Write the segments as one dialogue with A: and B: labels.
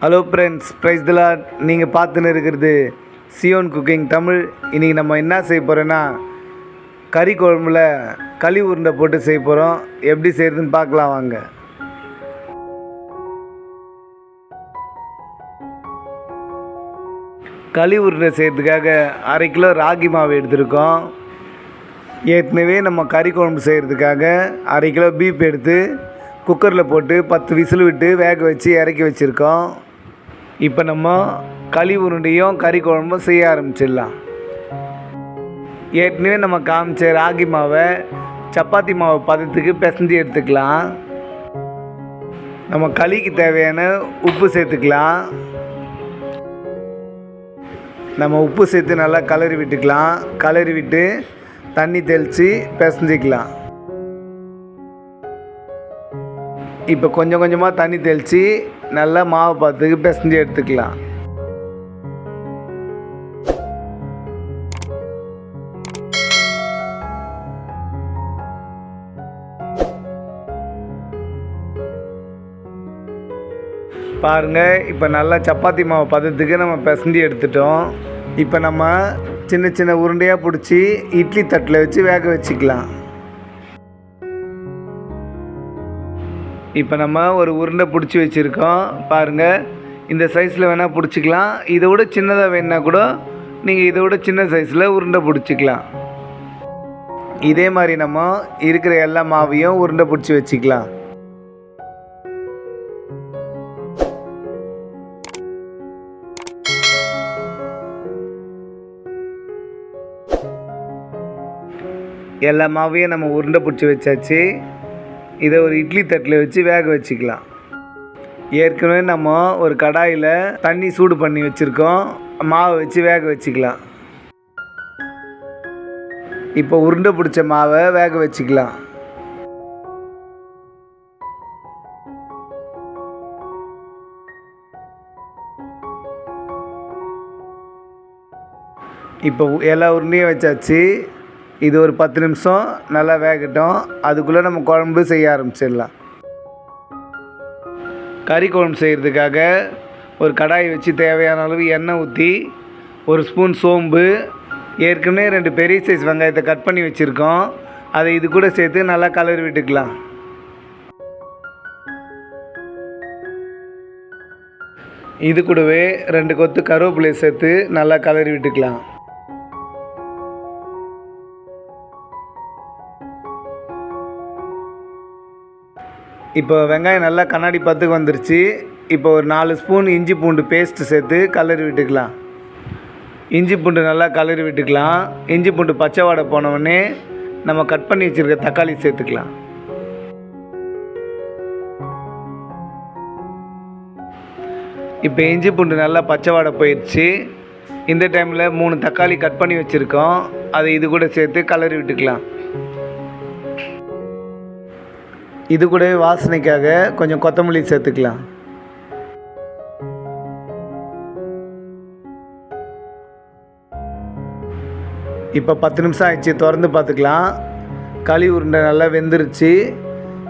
A: Hello friends, price தி Lord. நீங்கள் பார்த்துன்னு இருக்கிறது சியோன் குக்கிங் தமிழ். இன்றைக்கி நம்ம என்ன செய்ய போகிறோன்னா, கறி குழம்புல களி உருண்டை போட்டு செய்ய போகிறோம். எப்படி செய்கிறதுன்னு பார்க்கலாம் வாங்க. களி உருண்டை செய்கிறதுக்காக 1/2 கிலோ ராகி மாவு எடுத்துருக்கோம். ஏற்கனவே நம்ம கறி குழம்பு செய்கிறதுக்காக 1/2 கிலோ பீஃப் எடுத்து குக்கரில் போட்டு 10 விசில் விட்டு வேக வச்சு இறக்கி வச்சுருக்கோம். இப்போ நம்ம களி உருண்டையும் கறி குழம்பும் செய்ய ஆரம்பிச்சிடலாம். ஏற்கனவே நம்ம காமிச்ச ராகி மாவை சப்பாத்தி மாவு பதத்துக்கு பிசைஞ்சு எடுத்துக்கலாம். நம்ம களிக்கு தேவையான உப்பு சேர்த்துக்கலாம். நம்ம உப்பு சேர்த்து நல்லா கலரி விட்டுக்கலாம். கலரி விட்டு தண்ணி தெளித்து பிசைஞ்சிக்கலாம். இப்போ கொஞ்சம் கொஞ்சமாக தண்ணி தெளித்து நல்லா மாவு பார்த்துக்கு பிசைஞ்சு எடுத்துக்கலாம். பாருங்கள், இப்போ நல்லா சப்பாத்தி மாவு பதத்துக்கு நம்ம பிசைஞ்சு எடுத்துட்டோம். இப்போ நம்ம சின்ன சின்ன உருண்டையாக பிடிச்சி இட்லி தட்டில் வச்சு வேக வச்சுக்கலாம். இப்போ நம்ம ஒரு உருண்டை பிடிச்சி வச்சுருக்கோம். பாருங்கள், இந்த சைஸில் வேணால் பிடிச்சிக்கலாம். இதை விட சின்னதாக வேணுன்னா கூட நீங்கள் இதை விட சின்ன சைஸில் உருண்டை பிடிச்சிக்கலாம். இதே மாதிரி நம்ம இருக்கிற எல்லா மாவையும் உருண்டை பிடிச்சி வச்சுக்கலாம். எல்லா மாவையும் நம்ம உருண்டை பிடிச்சி வச்சாச்சு. இதை ஒரு இட்லி தட்டில் வச்சு வேக வச்சுக்கலாம். ஏற்கனவே நம்ம ஒரு கடாயில் தண்ணி சூடு பண்ணி வச்சுருக்கோம். மாவை வச்சு வேக வச்சுக்கலாம். இப்போ உருண்டை பிடிச்ச மாவை வேக வச்சுக்கலாம். இப்போ எல்லா உருண்டையும் வச்சாச்சு. இது ஒரு 10 நிமிஷம் நல்லா வேகட்டும். அதுக்குள்ளே நம்ம குழம்பு செய்ய ஆரம்பிச்சிடலாம். கறி குழம்பு செய்கிறதுக்காக ஒரு கடாயை வச்சு தேவையான அளவு எண்ணெய் ஊற்றி 1 ஸ்பூன் சோம்பு, ஏற்கனவே 2 பெரிய சைஸ் வெங்காயத்தை கட் பண்ணி வச்சுருக்கோம். அதை இது கூட சேர்த்து நல்லா கலரி விட்டுக்கலாம். இது கூடவே 2 கொத்து கருவேப்பிலையை சேர்த்து நல்லா கலரி விட்டுக்கலாம். இப்போ வெங்காயம் நல்லா கண்ணாடி பத்துக்கு வந்துருச்சு. இப்போ ஒரு 4 ஸ்பூன் இஞ்சி பூண்டு பேஸ்ட்டு சேர்த்து கலரி விட்டுக்கலாம். இஞ்சி பூண்டு நல்லா கலரி விட்டுக்கலாம். இஞ்சி பூண்டு பச்சை வாடை போனவுடனே நம்ம கட் பண்ணி வச்சுருக்க தக்காளி சேர்த்துக்கலாம். இப்போ இஞ்சி பூண்டு நல்லா பச்சை வாடை போயிடுச்சு. இந்த டைமில் 3 தக்காளி கட் பண்ணி வச்சுருக்கோம். அதை இது கூட சேர்த்து கலரி விட்டுக்கலாம். இது கூட வாசனைக்காக கொஞ்சம் கொத்தமல்லி சேர்த்துக்கலாம். இப்போ 10 நிமிஷம் ஆயிடுச்சு. திறந்து பார்த்துக்கலாம். களி உருண்டை நல்லா வெந்துருச்சு.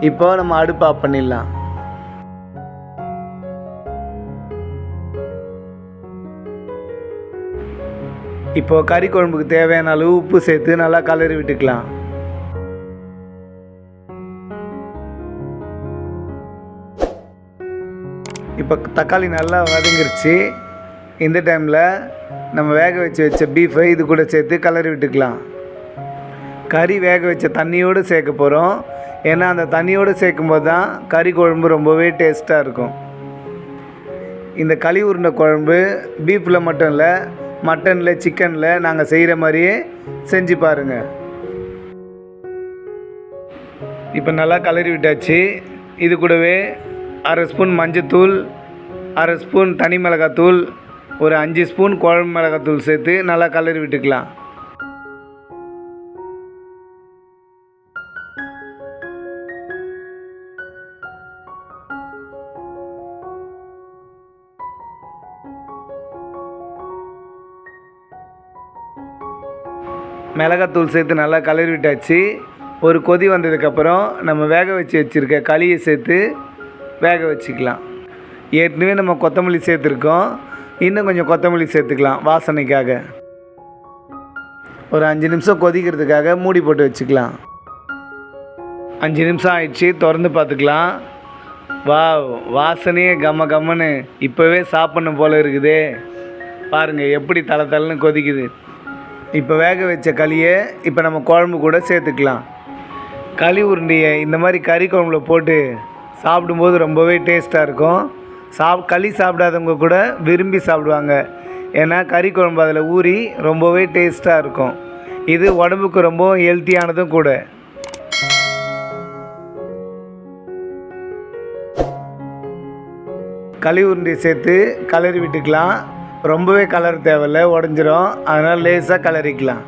A: இப்போ நம்ம அடுப்பு ஆஃப் பண்ணிடலாம். இப்போ கறி குழம்புக்கு தேவையான அளவு உப்பு சேர்த்து நல்லா கலரி விட்டுக்கலாம். இப்போ தக்காளி நல்லா வதங்கிருச்சு. இந்த டைமில் நம்ம வேக வச்ச பீஃபை இது கூட சேர்த்து கலரி விட்டுக்கலாம். கறி வேக வச்ச தண்ணியோடு சேர்க்க போகிறோம். ஏன்னா அந்த தண்ணியோடு சேர்க்கும்போது தான் கறி குழம்பு ரொம்பவே டேஸ்ட்டாக இருக்கும். இந்த களி உருண்டை குழம்பு பீஃபில் மட்டும் இல்லை, மட்டனில், சிக்கனில் நாங்கள் செய்கிற மாதிரியே செஞ்சு பாருங்கள். இப்போ நல்லா கலரி விட்டாச்சு. இது கூடவே 1/2 ஸ்பூன் மஞ்சத்தூள், 1/2 ஸ்பூன் தனி மிளகாத்தூள், ஒரு 5 ஸ்பூன் குழம்பு மிளகாத்தூள் சேர்த்து நல்லா கலரி விட்டுக்கலாம். மிளகாத்தூள் சேர்த்து நல்லா கலரி விட்டாச்சு. ஒரு கொதி வந்ததுக்கப்புறம் நம்ம வேக வச்சுருக்க களியை சேர்த்து வேக வச்சுக்கலாம். ஏற்கனவே நம்ம கொத்தமல்லி சேர்த்துருக்கோம், இன்னும் கொஞ்சம் கொத்தமல்லி சேர்த்துக்கலாம் வாசனைக்காக. ஒரு 5 நிமிஷம் கொதிக்கிறதுக்காக மூடி போட்டு வச்சுக்கலாம். 5 நிமிஷம் ஆயிடுச்சு, திறந்து பார்த்துக்கலாம். வாசனையே கம்ம கம்மன்னு இப்போவே சாப்பிட்ணும் போல் இருக்குதே. பாருங்கள் எப்படி தலை தலைன்னு கொதிக்குது. இப்போ வேக வச்ச களியை இப்போ நம்ம குழம்பு கூட சேர்த்துக்கலாம். களி உருண்டையை இந்த மாதிரி கறி குழம்புல போட்டு சாப்பிடும்போது ரொம்பவே டேஸ்ட்டாக இருக்கும். களி சாப்பிடாதவங்க கூட விரும்பி சாப்பிடுவாங்க. ஏன்னா கறி குழம்பு அதில் ஊறி ரொம்பவே டேஸ்ட்டாக இருக்கும். இது உடம்புக்கு ரொம்ப ஹெல்த்தியானதும் கூட. களி உருண்டையை சேர்த்து கலரி விட்டுக்கலாம். ரொம்பவே கலர் தேவையில்லை, உடஞ்சிரும். அதனால் லேசாக கலரிக்கலாம்.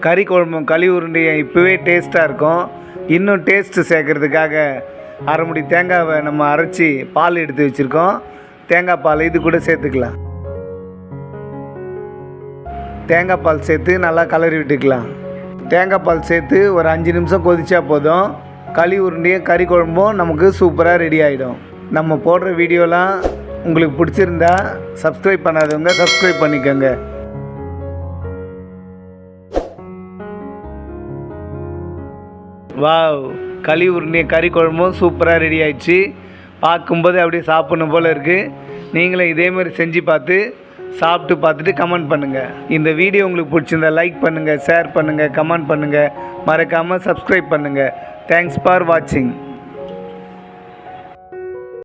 A: கறி குழம்பு களி உருண்டையை இப்போவே டேஸ்ட்டாக இருக்கும். இன்னும் டேஸ்ட்டு சேர்க்குறதுக்காக அரை முடி தேங்காவை நம்ம அரைச்சி பால் எடுத்து வச்சுருக்கோம். தேங்காய் பால் இது கூட சேர்த்துக்கலாம். தேங்காய் பால் சேர்த்து நல்லா கலரி விட்டுக்கலாம். தேங்காய் பால் சேர்த்து ஒரு 5 நிமிஷம் கொதிச்சா போதும். களி உருண்டையும் கறி குழம்பும் நமக்கு சூப்பராக ரெடி ஆகிடும். நம்ம போடுற வீடியோலாம் உங்களுக்கு பிடிச்சிருந்தா சப்ஸ்கிரைப் பண்ணாதவங்க சப்ஸ்கிரைப் பண்ணிக்கோங்க. களி உருண்டையும் கறி குழம்பும் சூப்பராக ரெடி ஆயிடுச்சு. பார்க்கும்போது அப்படியே சாப்பிடணும் போல் இருக்குது. நீங்களும் இதேமாதிரி செஞ்சு பார்த்து சாப்பிட்டு பார்த்துட்டு கமெண்ட் பண்ணுங்கள். இந்த வீடியோ உங்களுக்கு பிடிச்சிருந்தா லைக் பண்ணுங்கள், ஷேர் பண்ணுங்கள், கமெண்ட் பண்ணுங்கள். மறக்காமல் சப்ஸ்கிரைப் பண்ணுங்கள். தேங்க்ஸ் ஃபார் வாட்சிங்.